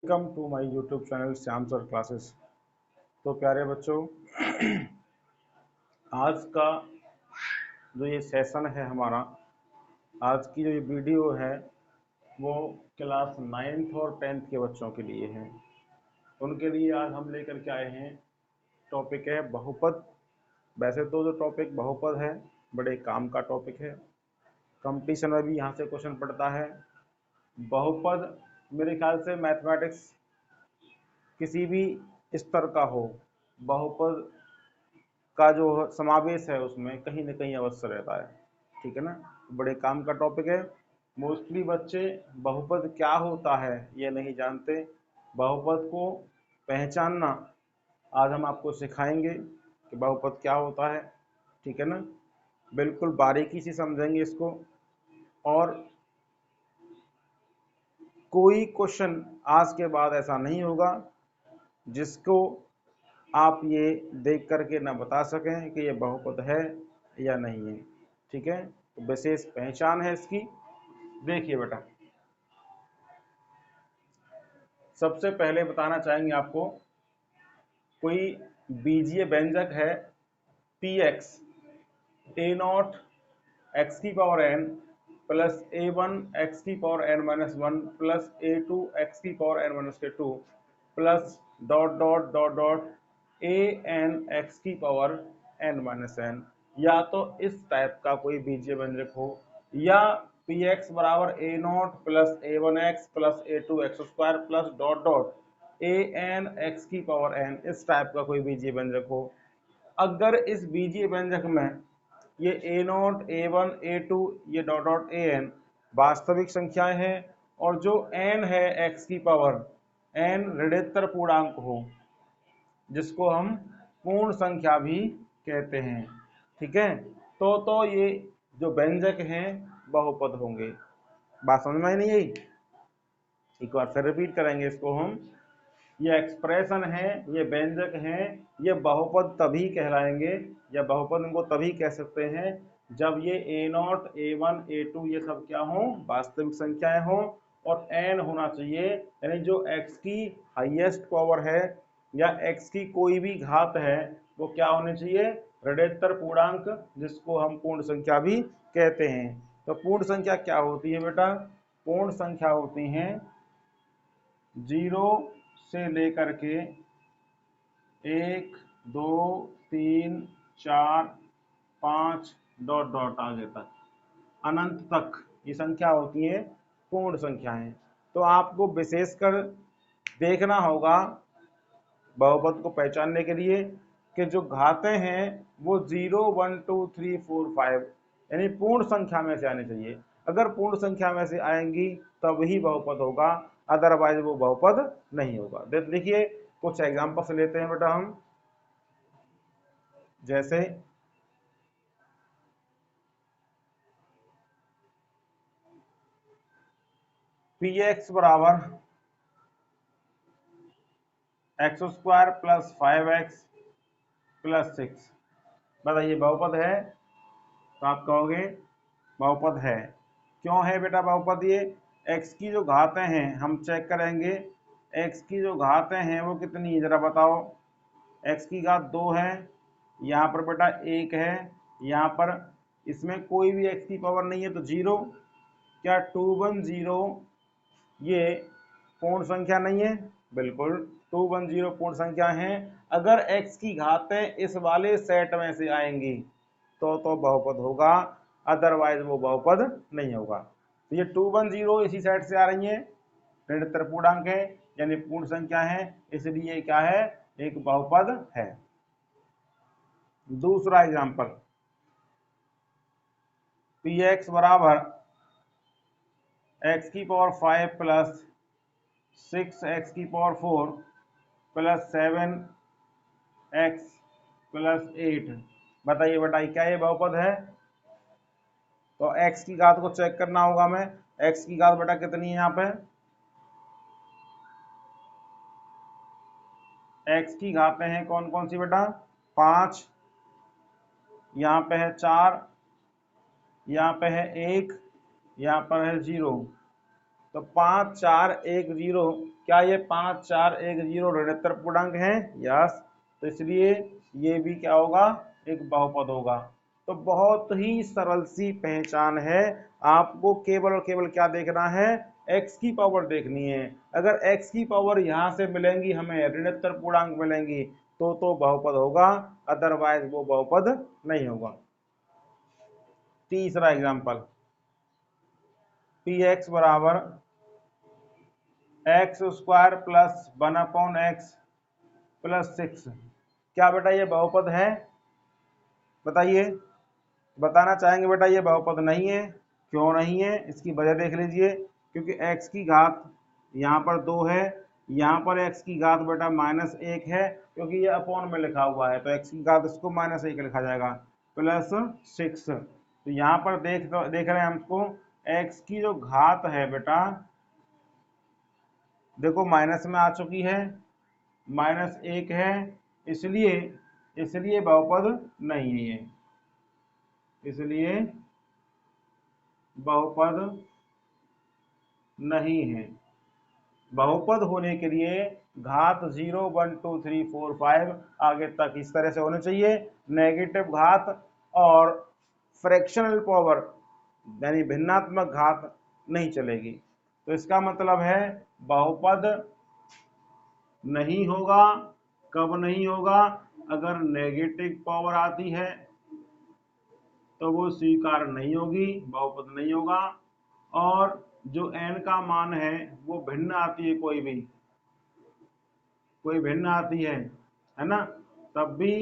Welcome to my YouTube channel Shyam sir classes. तो प्यारे बच्चों, आज का जो ये सेशन है हमारा, आज की जो ये वीडियो है वो क्लास 9th और 10th के बच्चों के लिए है। उनके लिए आज हम लेकर के आए हैं, टॉपिक है बहुपद। वैसे तो जो टॉपिक बहुपद है बड़े काम का टॉपिक है, कंपटीशन में भी यहाँ से क्वेश्चन पड़ता है। बहुपद मेरे ख्याल से मैथमेटिक्स किसी भी स्तर का हो, बहुपद का जो समावेश है उसमें कहीं ना कहीं अवश्य रहता है। ठीक है ना, बड़े काम का टॉपिक है। मोस्टली बच्चे बहुपद क्या होता है ये नहीं जानते। बहुपद को पहचानना आज हम आपको सिखाएंगे कि बहुपद क्या होता है। ठीक है ना, बिल्कुल बारीकी से समझेंगे इसको। और कोई क्वेश्चन आज के बाद ऐसा नहीं होगा जिसको आप ये देख करके ना बता सकें कि ये बहुपद है या नहीं है। ठीक है, तो विशेष पहचान है इसकी। देखिए बेटा, सबसे पहले बताना चाहेंगे आपको, कोई बीजीय व्यंजक है P x a not x की पावर एन प्लस ए वन एक्स की power n minus one plus ए टू एक्स की पावर एन माइनस के two plus dot dot dot dot A N x की पावर एन माइनस एन। या तो इस type का कोई बीजीय व्यंजक हो, या पी एक्स बराबर A naught plus A one X plus A two X square plus dot dot A N x की पावर एन, इस टाइप का कोई बीजीय व्यंजक हो। अगर इस बीजीय व्यंजक में ये A naught A one A two ये डॉट डॉट ए एन वास्तविक संख्याएं हैं, और जो एन है एक्स की पावर एन ऋणोत्तर पूर्णांक हो, जिसको हम पूर्ण संख्या भी कहते हैं। ठीक है, तो ये जो व्यंजक हैं बहुपद होंगे। बात समझ में नहीं आई? एक बार फिर रिपीट करेंगे इसको हम। ये एक्सप्रेशन है, ये व्यंजक हैं, ये बहुपद तभी कहलाएंगे, या बहुपद इनको तभी कह सकते हैं जब ये A naught A one A two ये सब क्या हो, वास्तविक संख्याएं हो, और एन होना चाहिए, यानी जो एक्स की हाईएस्ट पावर है या एक्स की कोई भी घात है वो क्या होनी चाहिए, ऋणोत्तर पूर्णांक, जिसको हम पूर्ण संख्या भी कहते हैं। तो पूर्ण संख्या क्या होती है बेटा? पूर्ण संख्या होती हैं 0 से लेकर के 1 2 3 4 5 डॉट डॉट आगे तक, अनंत तक ये संख्या होती है पूर्ण संख्याएं। तो आपको विशेषकर देखना होगा बहुपद को पहचानने के लिए कि जो घातें हैं वो 0 1 2 3 4 5 यानी पूर्ण संख्या में से आनी चाहिए। अगर पूर्ण संख्या में से आएंगी तब ही बहुपद होगा, अदरवाइज वो बहुपद नहीं होगा। देखिए कुछ एग्जांपल्स लेते हैं बेटा हम। जैसे पी एक्स बराबर x square plus 5x plus 6, बताइए बहुपद है? तो आप कहोगे बहुपद है। क्यों है बेटा बहुपद? ये x की जो घातें हैं हम चेक करेंगे, x की जो घातें हैं वो कितनी है जरा बताओ। x की घात 2 है, यहाँ पर बेटा 1 है, यहाँ पर इसमें कोई भी x की पावर नहीं है तो 0। क्या 210 ये पूर्ण संख्या नहीं है? बिल्कुल 210 पूर्ण संख्या है। अगर x की घातें इस वाले सेट में से आएंगी तो बहुपद होगा, अदरवाइज वो बहुपद नहीं होगा। तो ये 210 इसी सेट से आ रही है, ऋणोत्तर पूर्णांक है यानी पूर्ण संख्या है, इसलिए क्या है, एक बहुपद है। दूसरा एग्जांपल, पी एक्स बराबर एक्स की पावर 5 प्लस 6 एक्स की पावर 4 प्लस 7 एक्स प्लस 8, बताइए बेटा क्या ये बहुपद है? तो x की घात को चेक करना होगा हमें। x की घात बेटा कितनी है यहाँ पे? x की घातें हैं कौन कौन सी बेटा? 5, यहाँ पे है 4, यहाँ पे है 1, यहाँ पर है 0। तो 5 4 1 0 क्या ये 5 4 1 0 ऋणोत्तर पूर्णांक हैं? यस, तो इसलिए ये भी क्या होगा? एक बहुपद होगा। तो बहुत ही सरल सी पहचान है, आपको केवल और केवल क्या देखना है? x की पावर देखनी है। अगर x की पावर यहाँ से मिलेंगी, हमें ऋणोत्तर पूर्णांक मिलेंगी, तो बहुपद होगा, अदरवाइज वो बहुपद नहीं होगा। तीसरा एग्जांपल, px बराबर x square plus 1/x plus 6। क्या बेटा ये बहुपद है? बताइए, बताना चाहेंगे बेटा ये बहुपद नहीं है। क्यों नहीं है? इसकी वजह देख लीजिए, क्योंकि x की घात यहाँ पर 2 है, यहाँ पर x की घात बेटा -1 है, क्योंकि ये अपॉन में लिखा हुआ है, तो x की घात इसको -1 लिखा जाएगा, प्लस 6। तो यहाँ पर देख रहे हैं हमको x की जो घात है बेटा, देखो माइनस में आ चुकी है, -1 है, इसलिए बहुपद नहीं है ये, इसलिए बहुपद नहीं है। बहुपद होने के लिए घात 0 1 2 3 4 5 आगे तक इस तरह से होने चाहिए, नेगेटिव घात और फ्रैक्शनल पावर यानी भिन्नात्मक घात नहीं चलेगी। तो इसका मतलब है बहुपद नहीं होगा। कब नहीं होगा? अगर नेगेटिव पावर आती है तो वो स्वीकार नहीं होगी, बहुपद नहीं होगा। और जो n का मान है वो भिन्न आती है, कोई भिन्न आती है ना, तब भी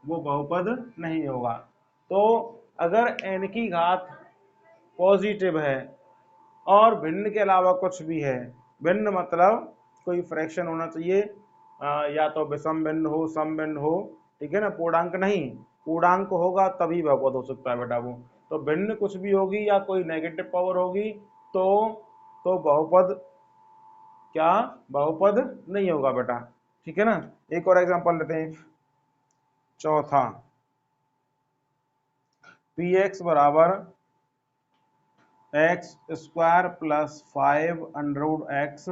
वो बहुपद नहीं होगा। तो अगर n की घात पॉजिटिव है और भिन्न के अलावा कुछ भी है, भिन्न मतलब कोई फ्रैक्शन होना चाहिए, या तो विषम भिन्न हो, सम भिन्न हो, ठीक है ना, पूर्णांक नहीं, पूर्णांक होगा तभी बहुपद हो सकता है बेटा वो। तो भिन्न कुछ भी होगी या कोई नेगेटिव पावर होगी तो बहुपद क्या? बहुपद नहीं होगा बेटा, ठीक है ना। एक और एग्जांपल लेते हैं, चौथा, px बराबर x square plus 5√x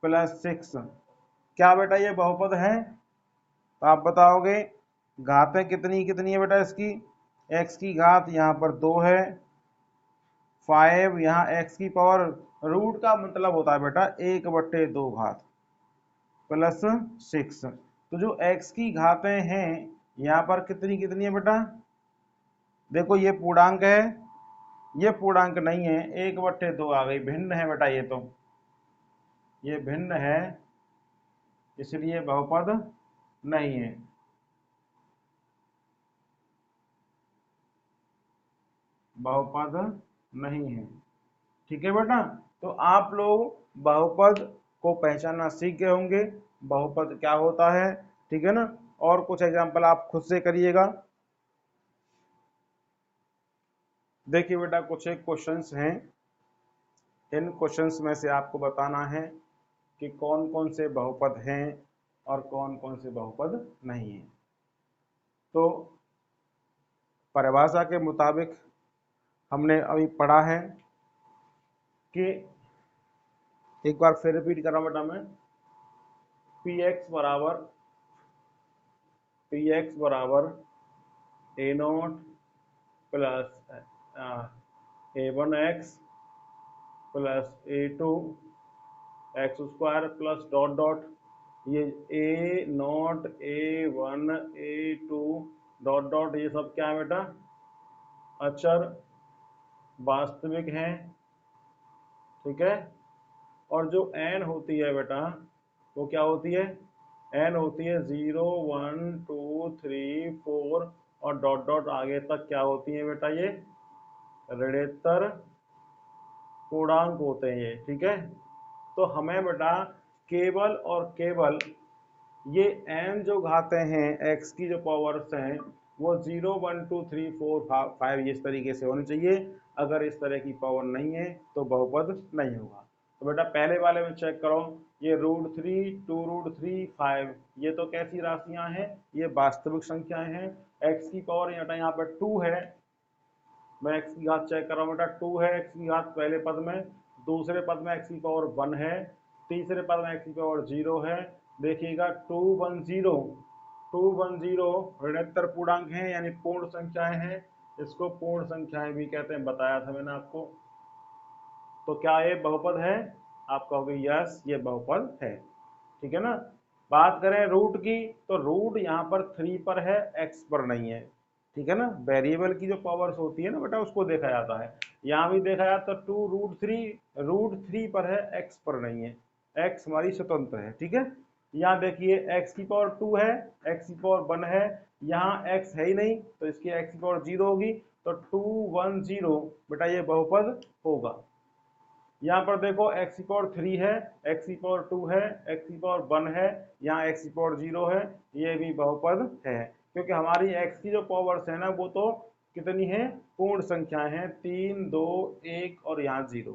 plus 6। क्या बेटा ये बहुपद है? तो आप बताओगे घातें कितनी कितनी है बेटा इसकी? x की घात यहाँ पर 2 है, 5 यहाँ x की पावर, रूट का मतलब होता है बेटा 1/2 घात, प्लस 6। तो जो x की घातें हैं यहाँ पर कितनी कितनी है बेटा? देखो ये पूर्णांक है, ये पूर्णांक नहीं है, 1/2 आ गई, भिन्न है बेटा, ये भिन्न है, इसलिए बहुपद नहीं है। बहुपद नहीं है, ठीक है बेटा। तो आप लोग बहुपद को पहचानना सीख गए होंगे, बहुपद क्या होता है, ठीक है ना। और कुछ एग्जांपल आप खुद से करिएगा। देखिए बेटा, कुछ एक क्वेश्चंस हैं, इन क्वेश्चंस में से आपको बताना है कि कौन कौन से बहुपद हैं और कौन कौन से बहुपद नहीं हैं। तो परिभाषा के मुताबिक हमने अभी पढ़ा है कि, एक बार फिर रिपीट कर रहा हूं बेटा मैं, px बराबर a0 plus a1x plus a2 x square plus dot dot, ये a0 a1 a2 dot dot, ये सब क्या है बेटा? अचर वास्तविक हैं, ठीक है। और जो n होती है बेटा वो क्या होती है? n होती है 0 1 2 3 4 और डॉट डॉट आगे तक क्या होती है बेटा? ये ऋणोत्तर पूर्णांक होते हैं ये, ठीक है। तो हमें बेटा केवल और केवल ये n जो घातें हैं x की जो पावर्स हैं वो 0 1 2 3 4 5 इस तरीके से होनी चाहिए। अगर इस तरह की पावर नहीं है तो बहुपद नहीं होगा। तो बेटा पहले वाले में चेक करो, ये √3 2√3 5, ये तो कैसी राशियां हैं? ये वास्तविक संख्याएं हैं। x की पावर यहाँ पर 2 है, मैं x की घात चेक कर रहा हूँ बेटा, 2 है x की घात पहले पद में, दूसरे पद में x की पावर 1 है, तीसरे पद में x की पावर 0 है। देखिएगा 210 ऋणोत्तर पूर्णांक है यानी पूर्ण संख्याएं हैं, इसको पूर्ण संख्याएं भी कहते हैं, बताया था मैंने आपको। तो क्या ये बहुपद है? आप कहोगे यस ये बहुपद है, ठीक है ना। बात करें रूट की, तो रूट यहाँ पर 3 पर है, x पर नहीं है, ठीक है ना। वेरिएबल की जो पावर्स होती है ना बेटा उसको देखा जाता है, यहाँ भी देखा जाता है। 2√3 पर है, x पर नहीं है, x हमारी स्वतंत्र है, ठीक है। यहाँ देखिए x की पावर 2 है, x की पावर 1 है, यहाँ x है ही नहीं तो इसकी x की पावर 0 होगी, तो 210 बेटा ये बहुपद होगा। यहाँ पर देखो x की पावर 3 है, x की पावर 2 है, x की पावर 1 है, यहाँ x की पावर 0 है, ये भी बहुपद है, क्योंकि हमारी x की जो पावर्स है ना वो तो कितनी है, पूर्ण संख्याएं हैं, 3 2 1 और यहाँ 0,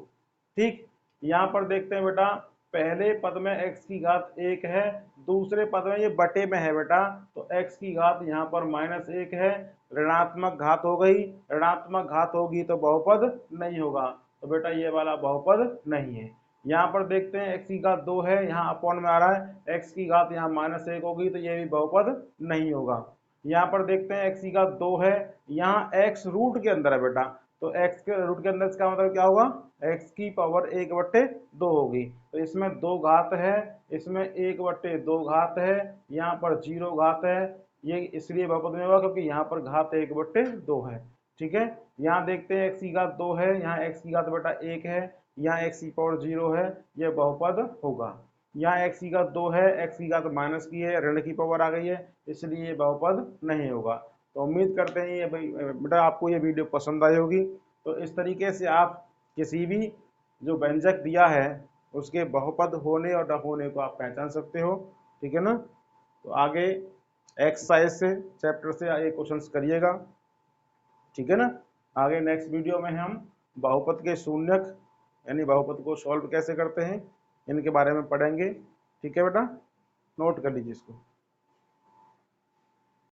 ठीक। यहाँ पर देखते हैं बेटा, पहले पद में x की घात 1 है, दूसरे पद में ये बटे में है बेटा, तो x की घात यहाँ पर -1 है, ऋणात्मक घात हो गई, ऋणात्मक घात होगी तो बहुपद नहीं होगा, तो बेटा ये वाला बहुपद नहीं है। यहाँ पर देखते हैं x की घात 2 है, यहाँ अपॉन में आ रहा है, x की घात यहाँ -1 होगी तो ये भी बहुपद नहीं होगा। यहाँ पर देखते हैं x की घात 2 है, यहाँ x रूट के अंदर है बेटा, तो x के रूट के अंदर इसका मतलब क्या होगा, x की पावर 1/2 होगी, तो इसमें 2 घात है, इसमें 1/2 घात है, यहाँ पर 0 घात है, ये इसलिए बहुपद में होगा क्योंकि यहाँ पर घात 1/2 है, ठीक है। यहाँ देखते हैं x की घात 2 है, यहाँ x की घात बेटा 1 है, यहाँ x की पावर 0 है, यह बहुपद होगा। यहाँ x की घात 2 है, x की घात माइनस की है, ऋण की पावर आ गई है, इसलिए ये बहुपद नहीं होगा। तो उम्मीद करते हैं ये बेटा आपको ये वीडियो पसंद आई होगी। तो इस तरीके से आप किसी भी जो व्यंजक दिया है उसके बहुपद होने और न होने को आप पहचान सकते हो, ठीक है ना। तो आगे एक्सरसाइज से चैप्टर से ये क्वेश्चंस करिएगा, ठीक है ना। आगे नेक्स्ट वीडियो में हम बहुपद के शून्यक यानी बहुपद को सॉल्व कैसे करते हैं इनके बारे में पढ़ेंगे, ठीक है बेटा, नोट कर लीजिए इसको।